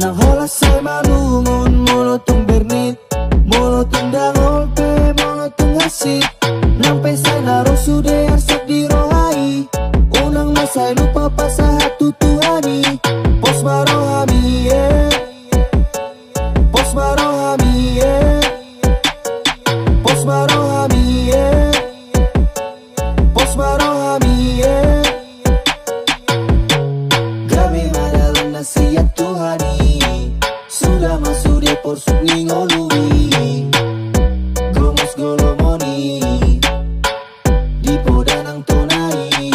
Unang holas ay manungon, molotong bernit, molotong dangol pe, molotong hasit. Nampay sa naro sude arsak di rohai. Unang masay lupa pa sa hatutuhani. Pos marohami pos marohami pos marohami pos marohami Gabi madalang na siya tuhani. Sudah masuk dia porsuk ningolui. Gomos golomoni di podanang tonai.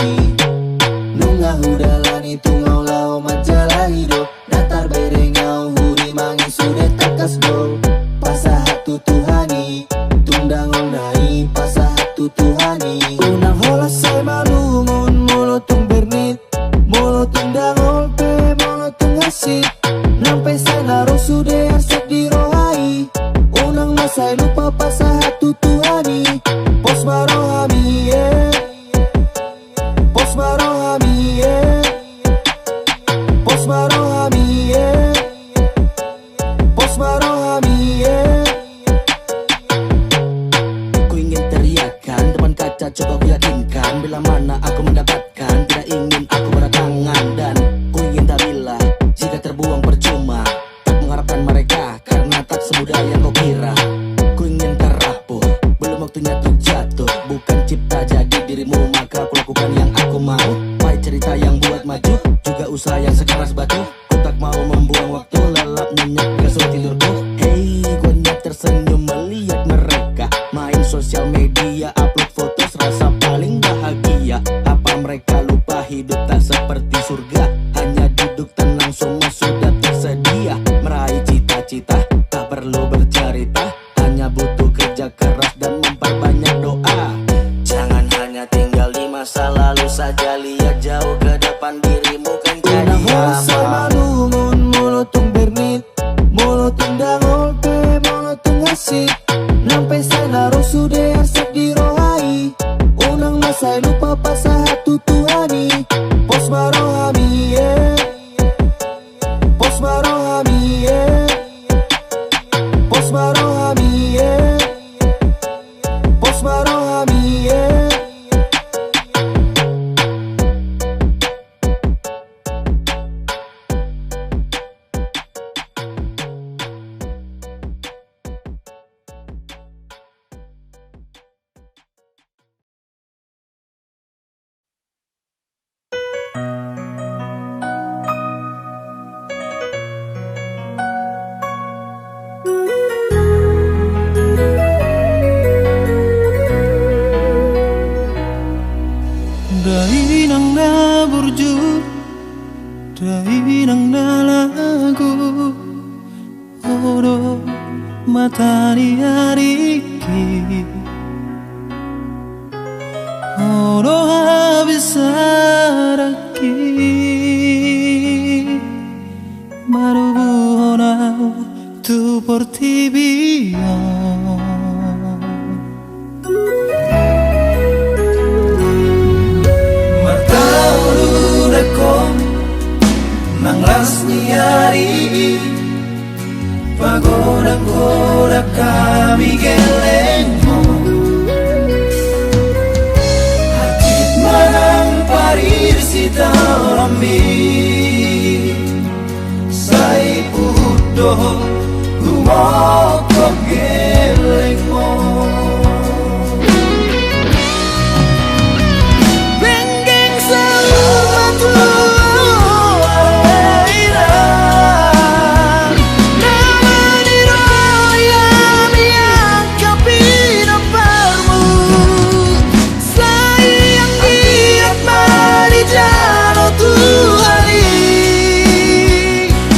Nunga hudalani tungau lao majalahido. Datar berengau huri mangi sudah takas go. Pasah hatu tuhani tundang onai. Pasah hatu tuhani. Unang holas say malungon, molotong bernit, molotong dangol pe, molotong hasit. Nampay sa naro sude arsak di rohai. Unang masay lupa pa sa hatutuhani. Pos marohami pos marohami pos marohami pos marohami Ku ingin teriakan depan kaca, coba ku yakinkan bila mana aku mendapatkan. Tidak ingin aku beratangan dan ku ingin tak bila jika terbuang percuma. Tak mengharapkan mereka karena tak semudah yang kau kira. Ku ingin terapuh, belum waktunya untuk jatuh. Bukan cipta jadi dirimu, maka aku lakukan yang aku mau. Baik cerita yang buat maju, juga usaha yang sekeras batu. Ku tak mau membuang waktu, lelap nyenyak gak sulit tidurku. Hey, gue nyak tersenyum melihat mereka main sosial media, upload foto serasa paling bahagia. Apa mereka lupa hidup tak seperti surga? Hanya duduk tenang semua sudah tersedia. Meraih cita-cita tak perlu bercerita, hanya butuh kerja keras dan memperbanyak doa. Jangan hanya tinggal di masa lalu saja, lihat jauh ke depan, dirimu kan jadi apa. Malungon, molotong bernit, molotong dangol pe, molotong hasit. Nampay sa naro sude arsak di rohai. Unang masay lupa pa sa hatutuhani. Pos marohami pos marohami pos marohami pos marohami Dai nang na burju, dai nang na lagu, oro matahari ariki, oro habis araki, baru buhonau tu por ti bio. Nang lasniari pagoda-goda kami gelengmo. Hatit manang parir sita rambi sai pudo kumoko gelengmo. Benggeng selalu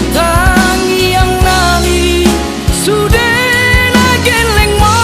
Tangi yang nali sudah geleng mo.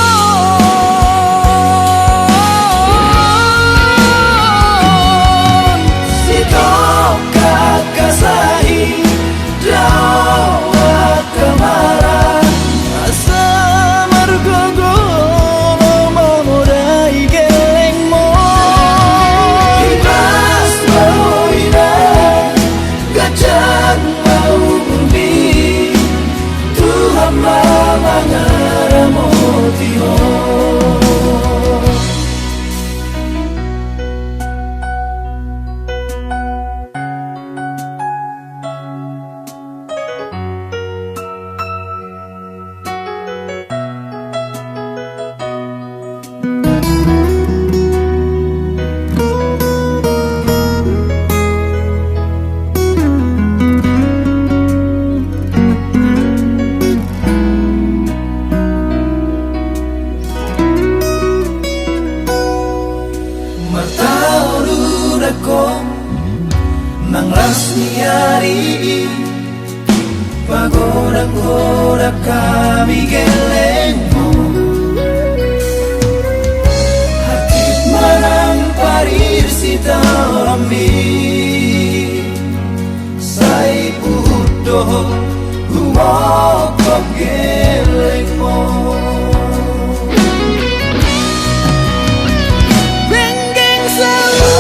hamba mangaramotio. Nang rasniari pagoda-goda kami geleng mo Hatid manang parir si Rambi Say pudo humokok geleng mo Benggeng selalu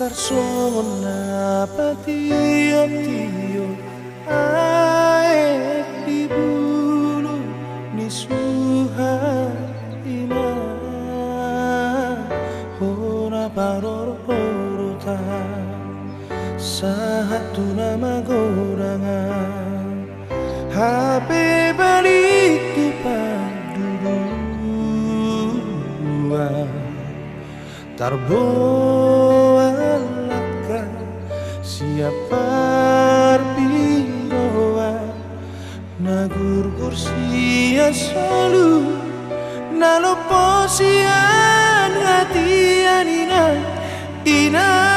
Tarsona patio-tio aek di bulu ni suhaina hona parorota satu nama gorangan HP balik tu paduruan tarboalaka siapa piroa nagur kursia solu nalo posian hati anina ina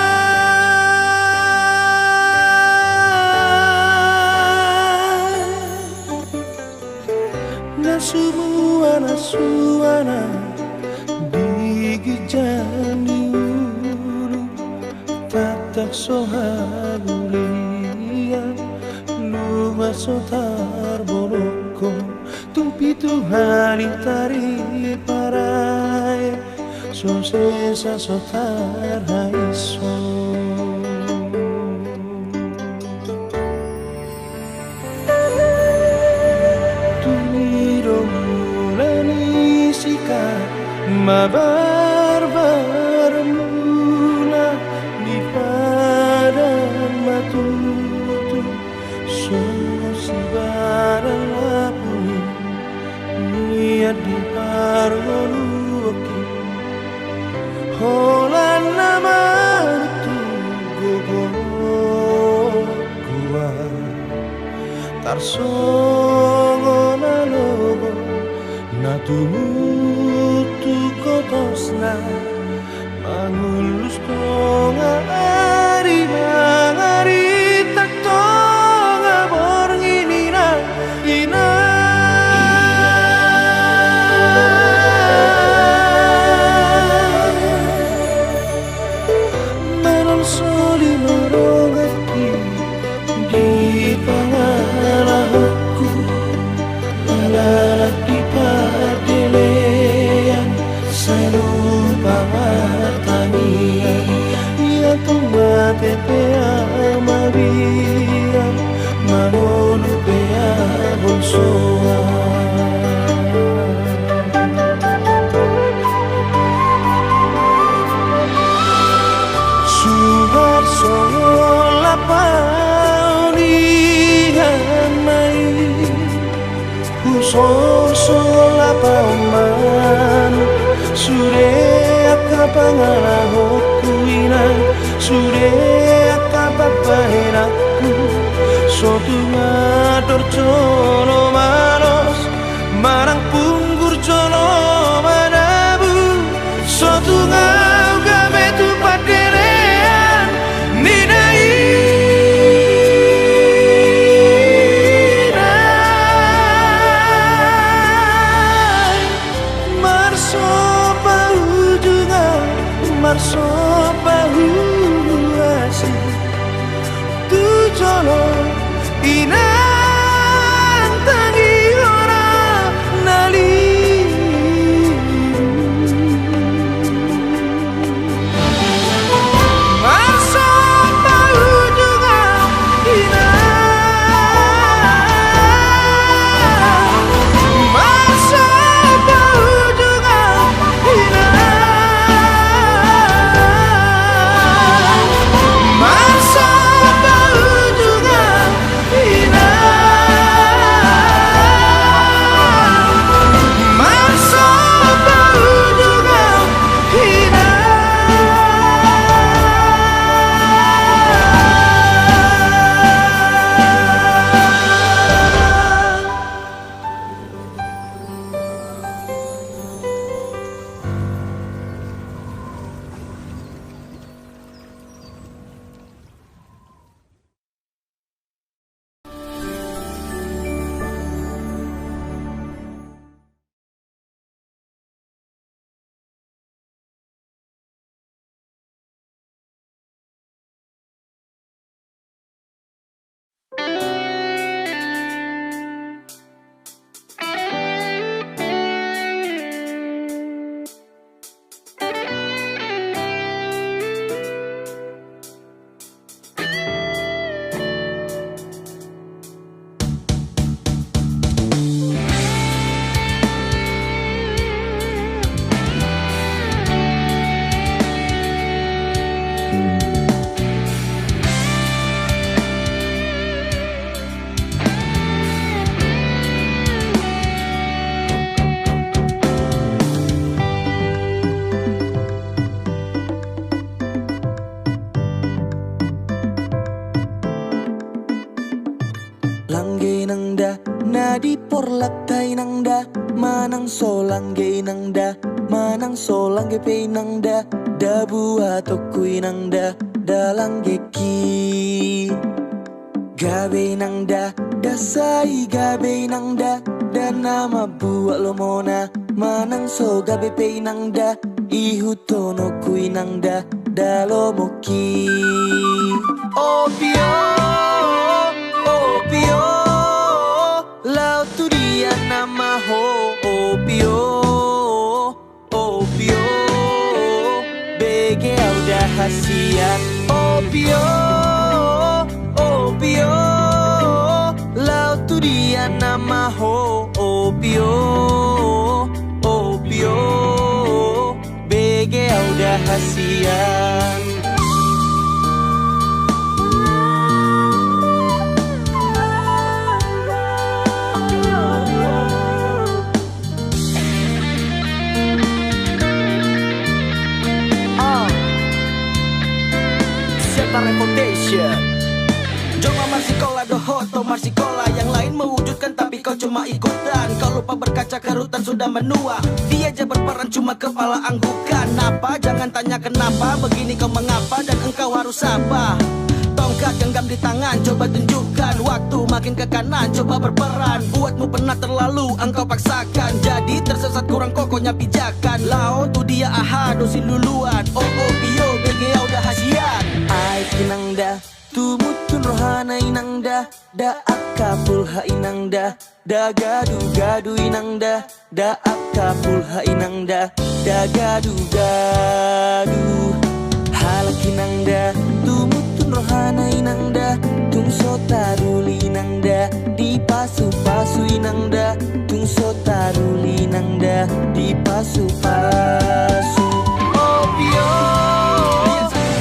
nasuana digijani ulu tatak sohagulian luma sotar boroko tumpitu hari tari parai sosesa sotar haiso mabar-bar mula di padang matutu semua si barang lapuni niat di pargoruaki holan nama tu gogo gua tarsongo nalogo natumutu kotosna mangulus tonga ari mangari tak tonga bornginina ina manon soli marongaki di pangalahku lalaki padelean sanu pamatani ya tomate pea maria manon pea bonsoa suhar sola paunihan mai sola pauman sure akapangala hokuina sure akapapaheraku sotunga dorjono manos marang punggur jono manabu sotunga gabe tu paderean ninai marso bahu asih tu jolo inang tangi ora nali marso bahu juga inang marso bahu juga inang langge nangda nadi porlatai nangda manang solangge nangda manang solangge pe nangda dabu atokui nangda dalangge ki gabe nangda dasai gabe nangda dan nama buat lomona manang so gabe pe nangda ihutono kui nangda dalomoki opio opio laut tu dia nama ho opio opio bege udah hasia opio opio laut tu dia nama ho opio opio bege udah hasia Coba marsikola dohoto marsikola, yang lain mewujudkan tapi kau cuma ikutan. Kau lupa berkaca kerutan sudah menua, dia aja berperan cuma kepala anggukan. Apa? Jangan tanya kenapa, begini kau mengapa dan engkau harus sabar. Tongkat genggam di tangan, coba tunjukkan. Waktu makin ke kanan, coba berperan. Buatmu pernah terlalu, engkau paksakan. Jadi tersesat kurang kokohnya pijakan. Lao tu dia aha, dosi luluan. Oh oh bio, BGA udah hasian. Ai kinangda tumutun rohana inangda, da akapulha inangda, da gadu gadu inangda, da akapulha inangda, da gadu gadu. Halak inangda tumutun rohana inangda, tung sotaruli inangda, di pasu pasu inangda, tung sotaruli inangda, di pasu pasu. Opio,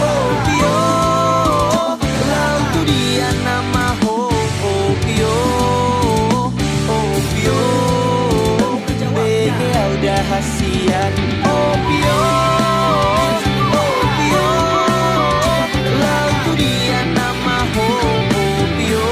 opio. Hasian opio, opio, laut tu dia nama ho opio,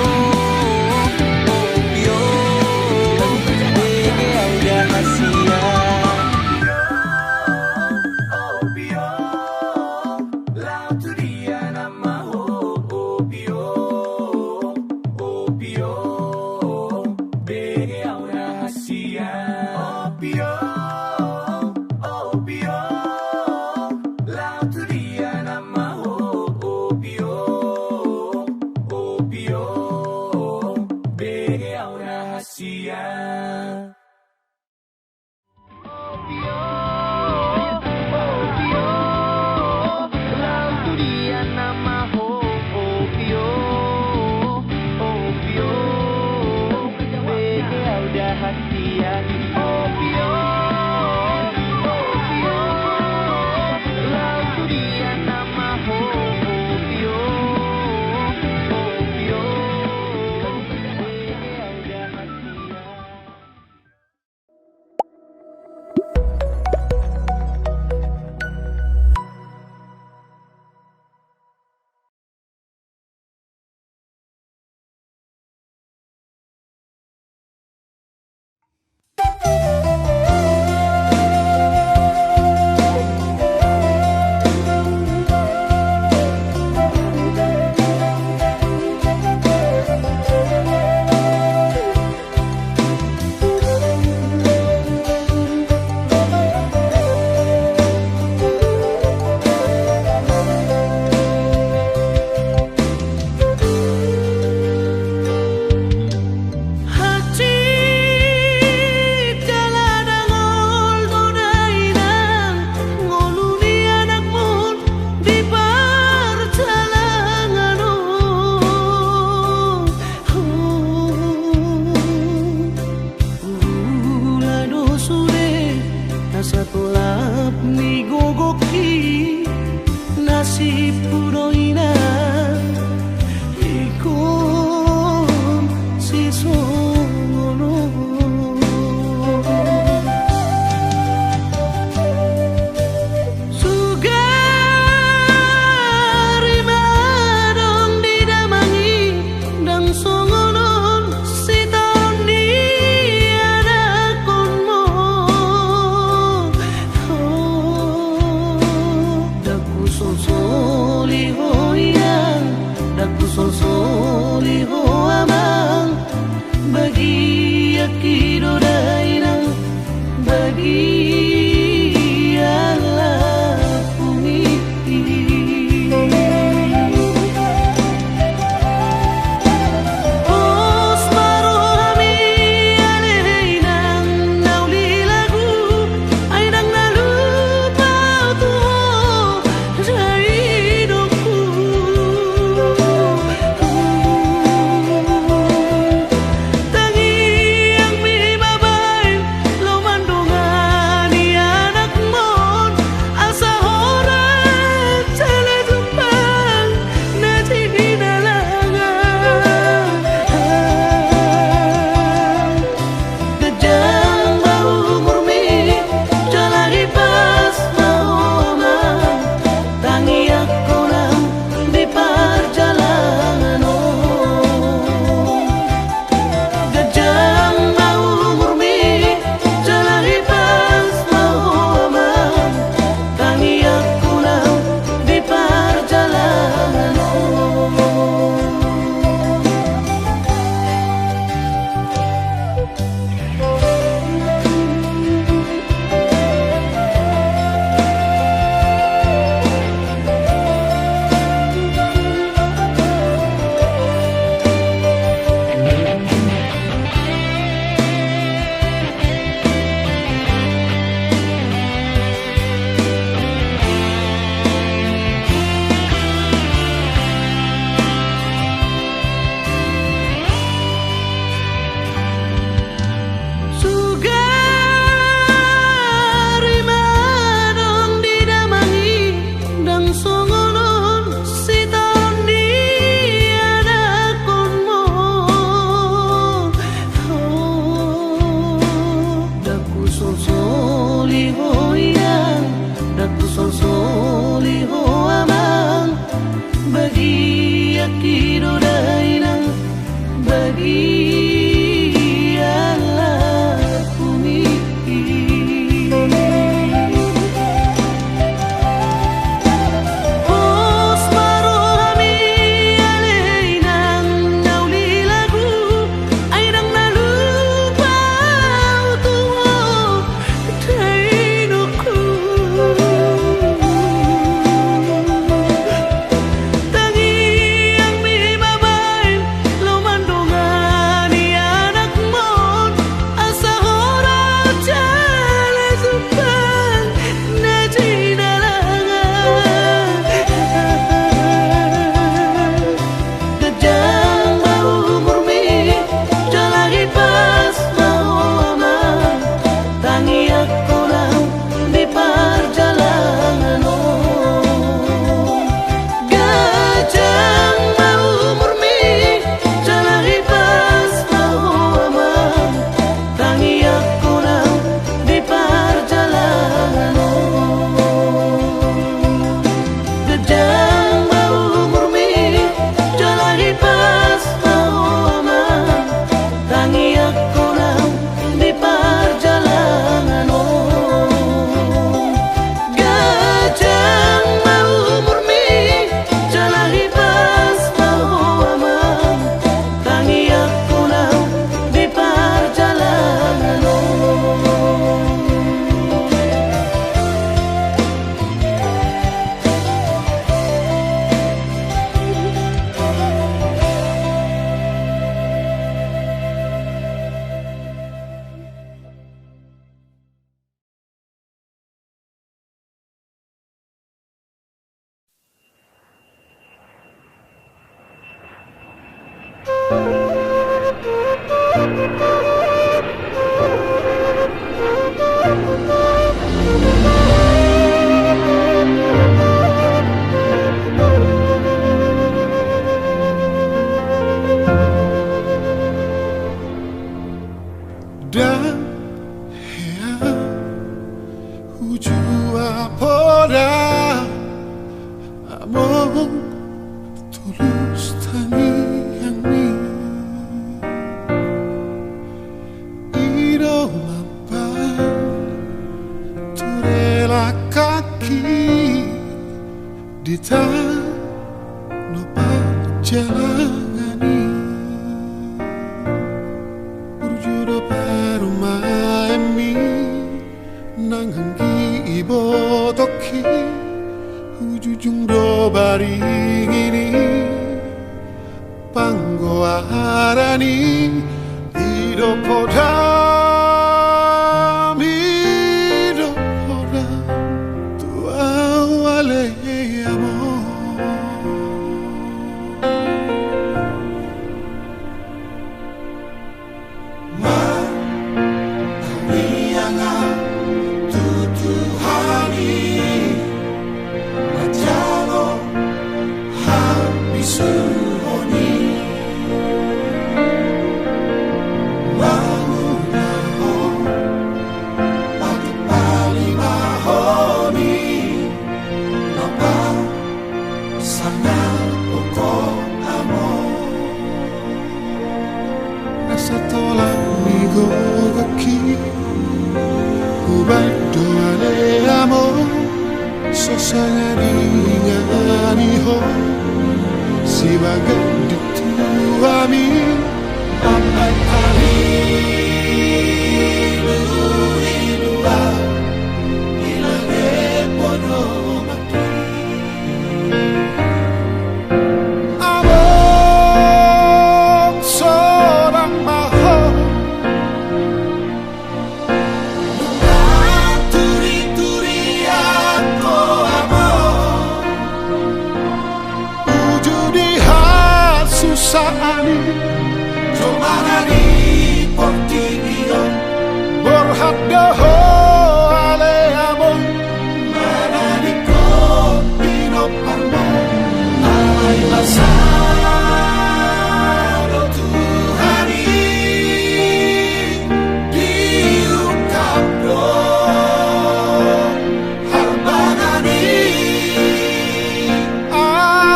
opio, bege udah hasian opio, laut tu dia nama ho opio, opio, bege udah hasian opio. So, so, so, Dan hea hujua poda among tulus tangi yang mi iro mapan turela kaki di tanah jalangani urjuro parumaemi nanghangi ibo toki ujujung do baringini panggo arani ido podam tua wale amor si bagai dituami sampai hari dua ilage podo mati among seorang mahal turi-turi aku amor susahani Jomarani Portinio Borhaddaho Ale amon Mananiko Pino Parmo Alay Masaro Tuhani Diukapdo Harbanani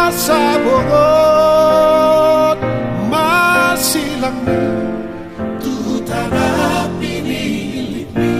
Asabongo tu tanah pinilit ni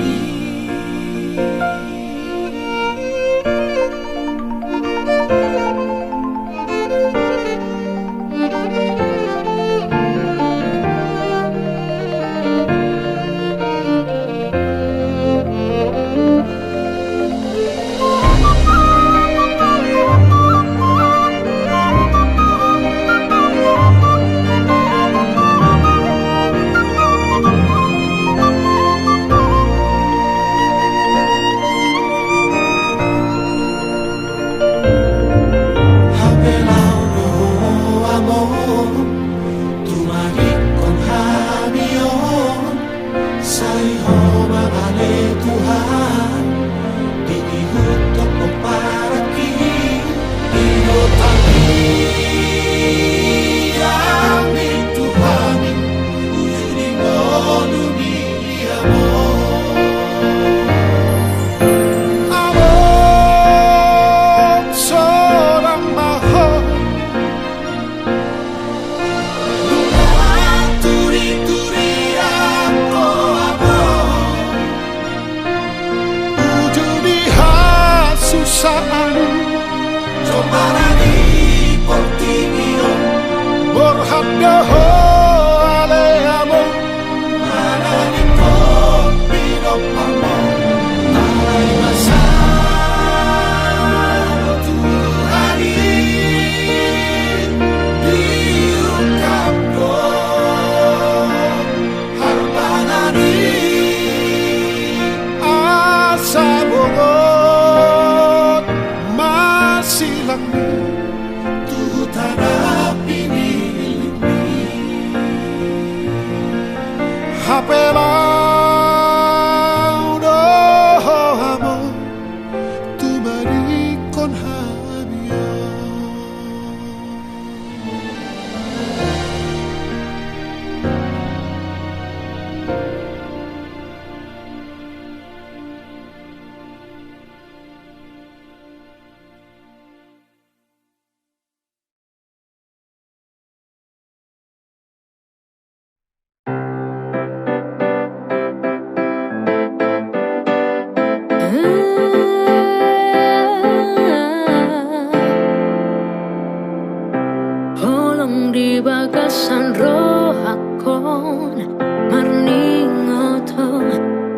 Tulung di bagasan rohakon Marningoto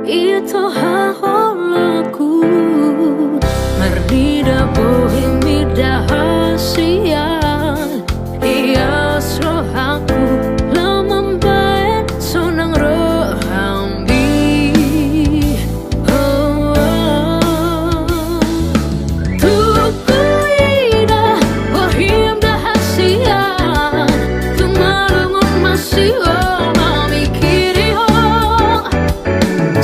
Ito haholaku Mardida bohim mida hasian Ias rohaku Lamambayan sunang rohambi Tukuida bohim dahasian Tumalungun masih mamikiri ho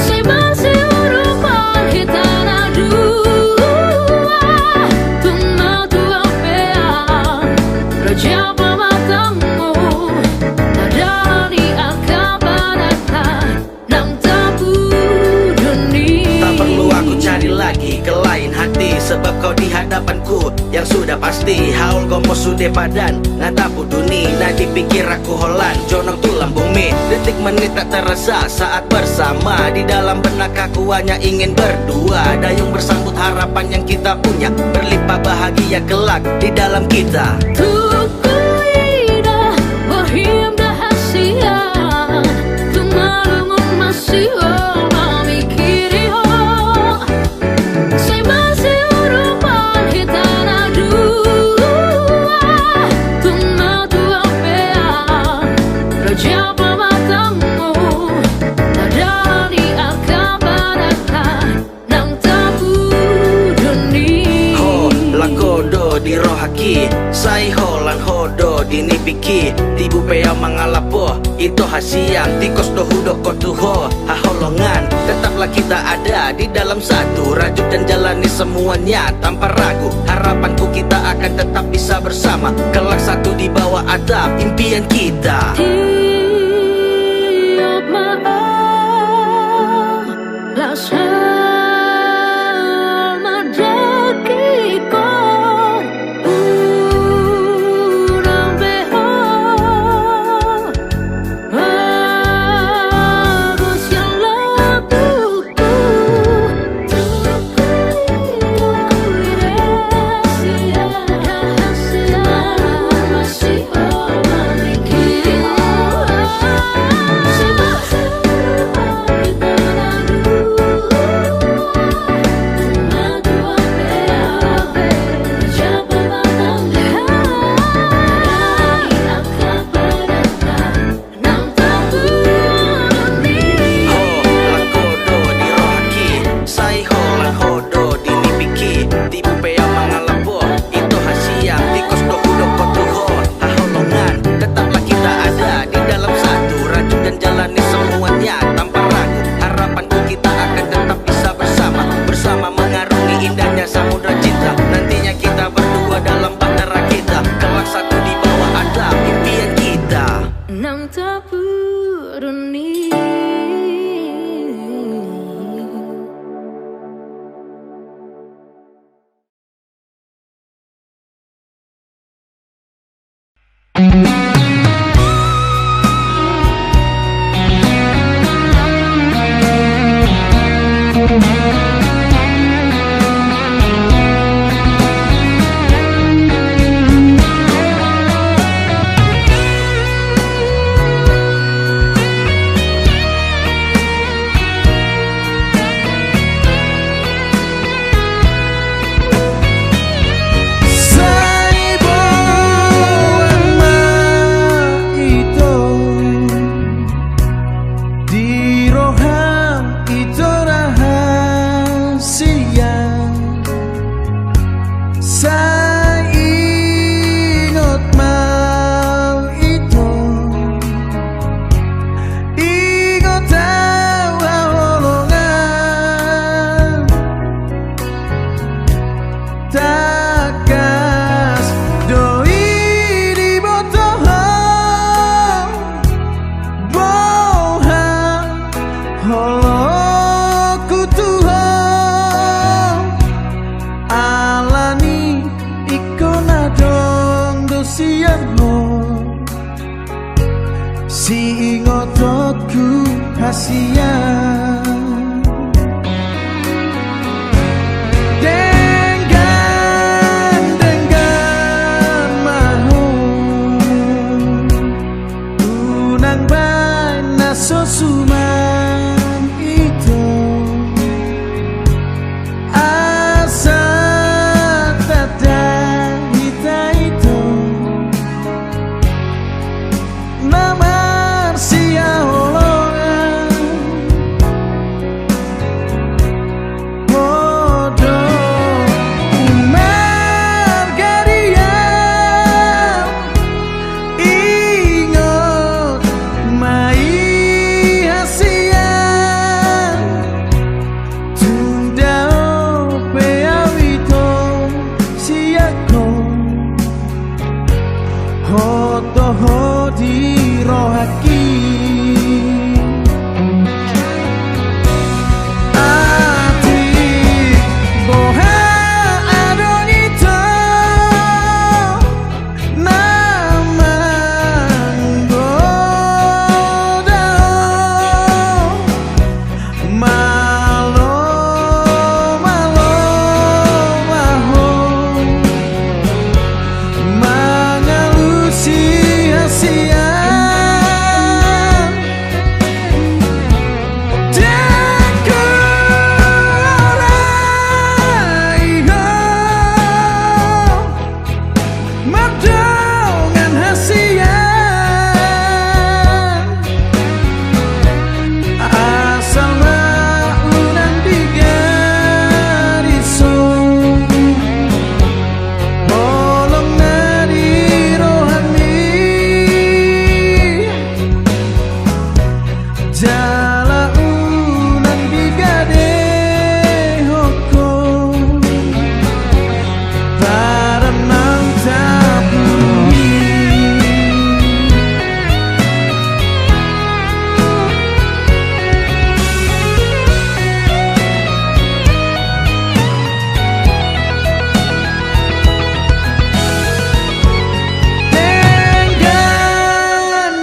Si masih urupan hitana dua Tuma tua pean Rojapa matamu Nadani akabaratan Nang tabu dunia Tak perlu aku cari lagi ke lain hati Sebab kau di hadapanku yang sudah pasti Haul gomo sude padan ngatapu duni Nah dipikir aku holan jonong tulang bumi Detik menit tak terasa saat bersama Di dalam benak aku hanya ingin berdua Dayung bersambut harapan yang kita punya Berlimpah bahagia kelak di dalam kita Tukuida bohim dahasian Tumalungun masih mamikiri ho Si masih urupan hitana dua Tuma tua pean Rojapa matamu Nadani akabaratan Nang tabu dunia Ho lakodo di rohaki Sai holan hodo di nipiki Tibu pea mangalapo Itu hasiang tikos dohu doko tuho Haholongan tetaplah kita ada di dalam satu Rajuk dan jalani semuanya tanpa ragu Harapanku kita akan tetap bisa bersama Kelak satu di bawah atap impian kita Tiap maaf Lasama dakikon Urang beho Harus yang lakuku Tukuida rahasia Masih memikiri Si masih Lakodo di rohaki Sai holan hodo di nipiki Tibu pea mangalapo Itu hasiang tikos dohu doko tuho Haholongan tetaplah kita ada di dalam satu Rajuk dan jalani semuanya tanpa ragu Harapanku kita akan tetap bisa bersama Bersama mengarungi indahnya samudra cinta Nantinya kita berdua dalam bahtera kita Kelak satu di bawah atap impian kita Nang tabu dunia Si ngototku hasian dengan mahu Hotoho di rohaki Ati boha adonito Namanggodao Malo malo maho Mengelusi sia-sia Merdongan hasian Asal maunan digarisong Bolong nadi rohani Jala unan digade hukum Paranang tabuni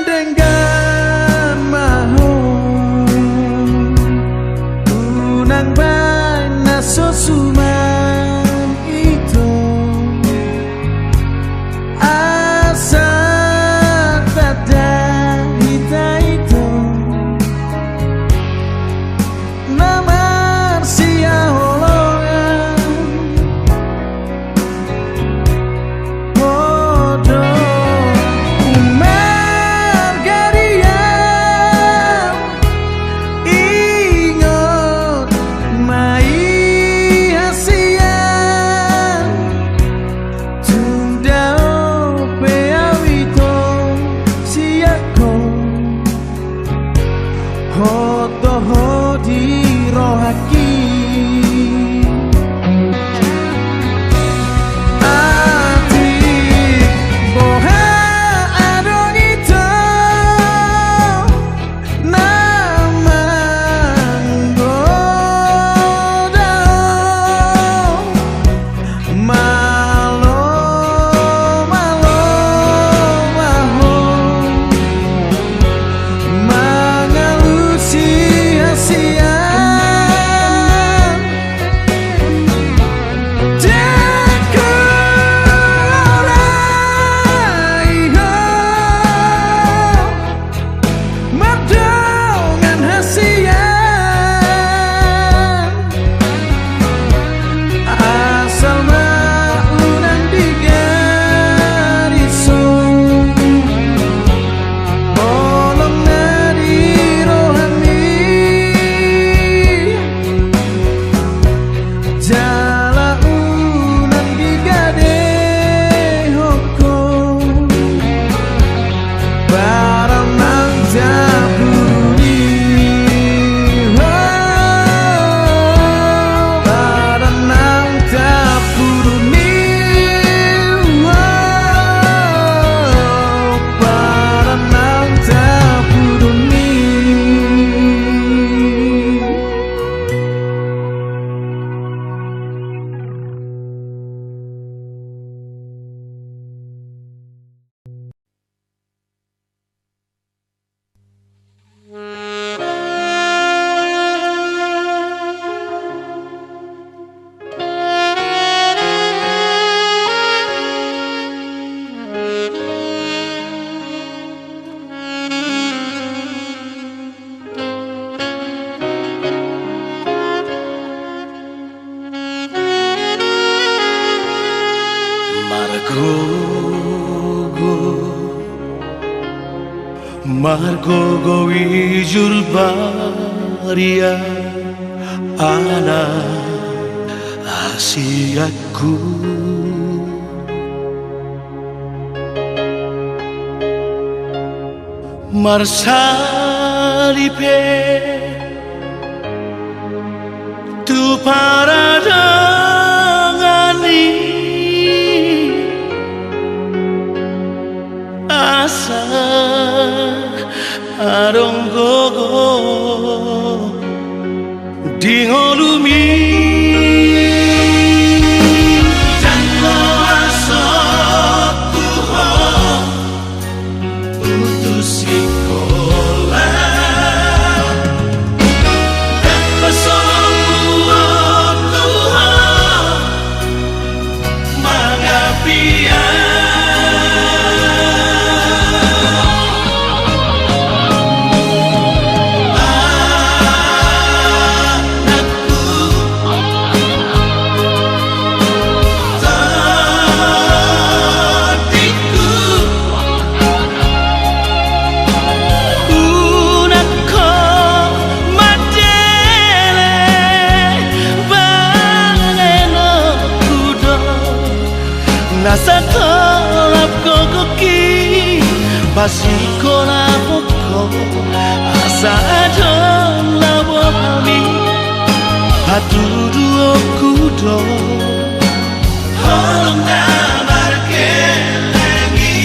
Denggan maho Unang bana sosuman itu Asal pada kita itu Namar sia holongan Bodoh Umar gadiam Ingat mai hasian Tundao peawito siako Hotoho di rohaki Ati boha adonito Namanggodao Malo malo maho Mengelusi hasian Dekoraiho Merdongan hasian Asal maunan digarisong Bolong nadi rohani Jala unan digade hukum Baranang tabuni Baranang tabuni Baranang tabuni Margogo wijul baria ana asiaku Marsalipe tu paradangani asa arongogo dingolumi jango asokuho putus sekolah dan pesongku Tuhan mangapia nasa tolap kokoki pasiko na poko asa adon labo kami hatudu okudo holong na markelengi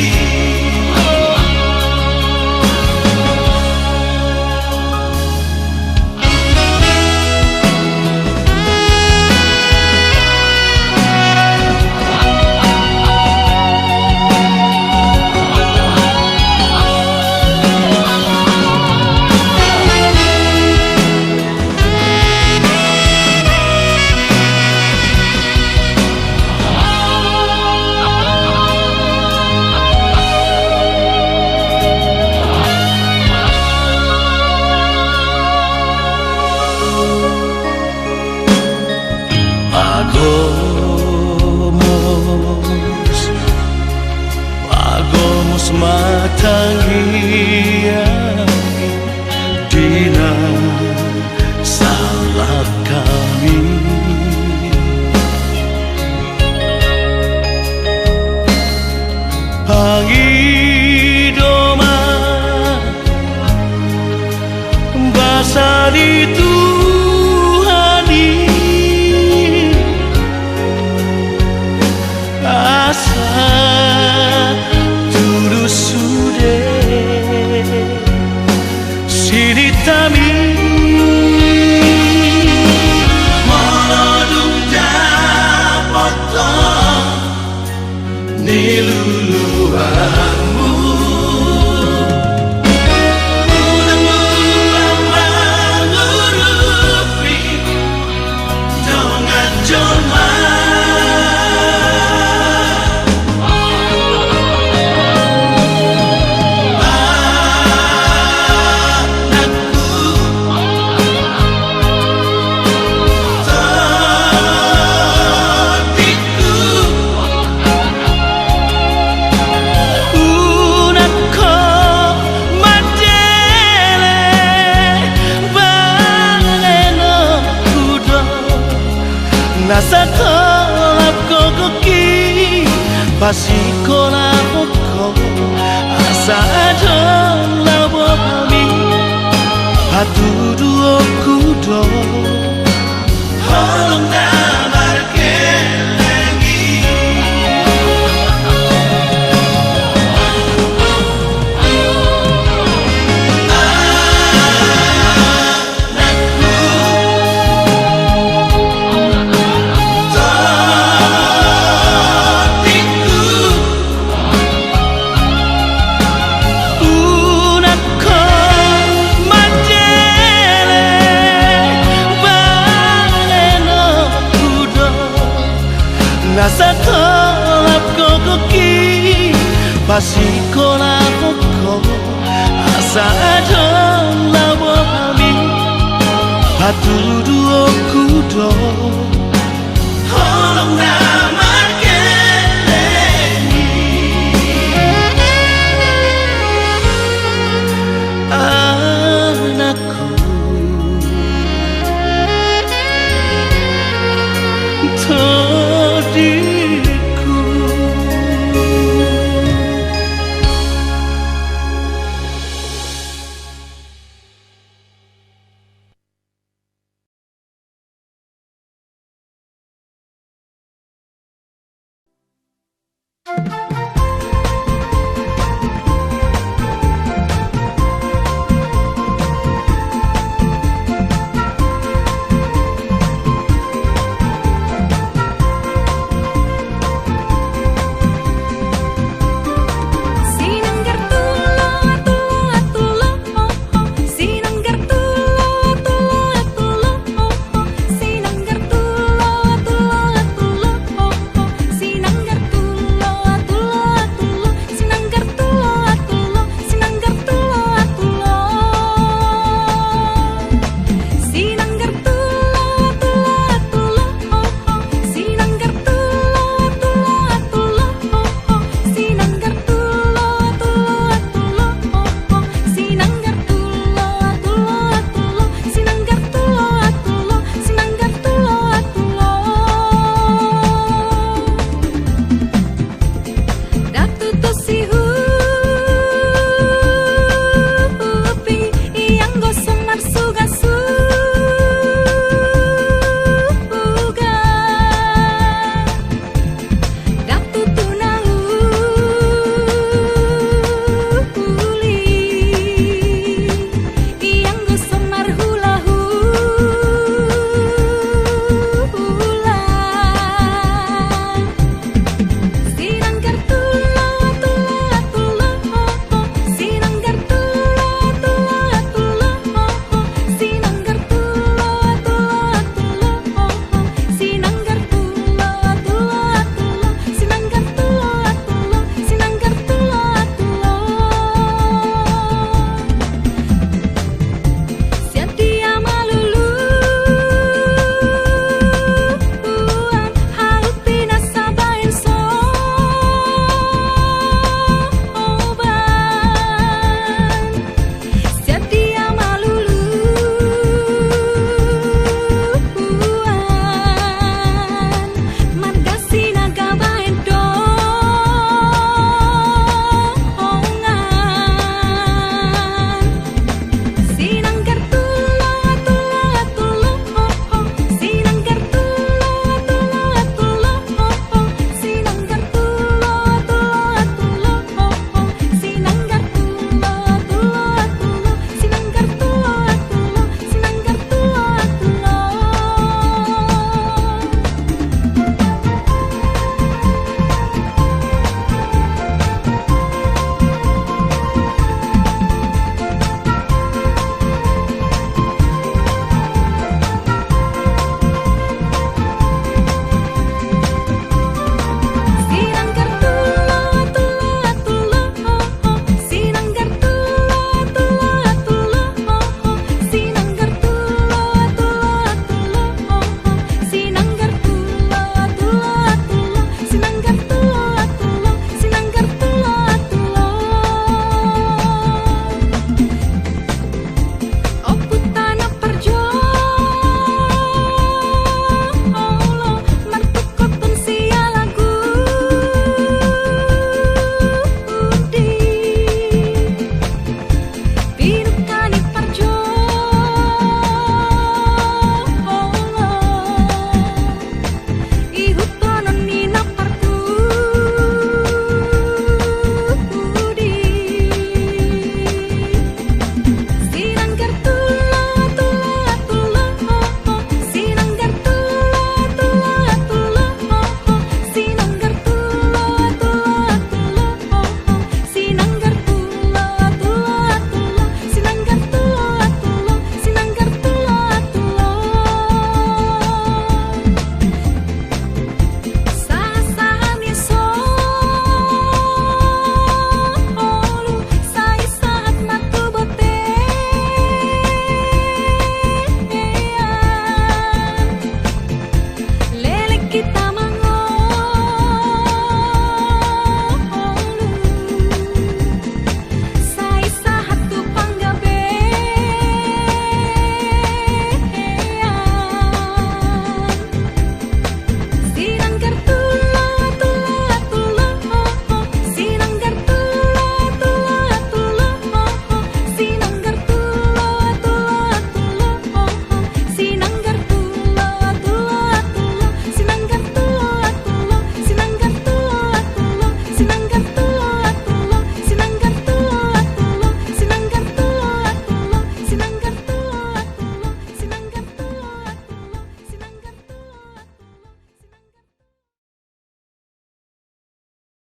Agomos matangia dina salah kami pangidoma basari Tuhani asa sude siritami molodum dapotong niluluanmu udamu mengurupi dongan joma nasa tolap kokoki pasiko na poko asa adon labo kami hatudu okudo holong na markelengi nasa tolap kokoki pasiko na poko asa adon labo kami hatudu okudo holong na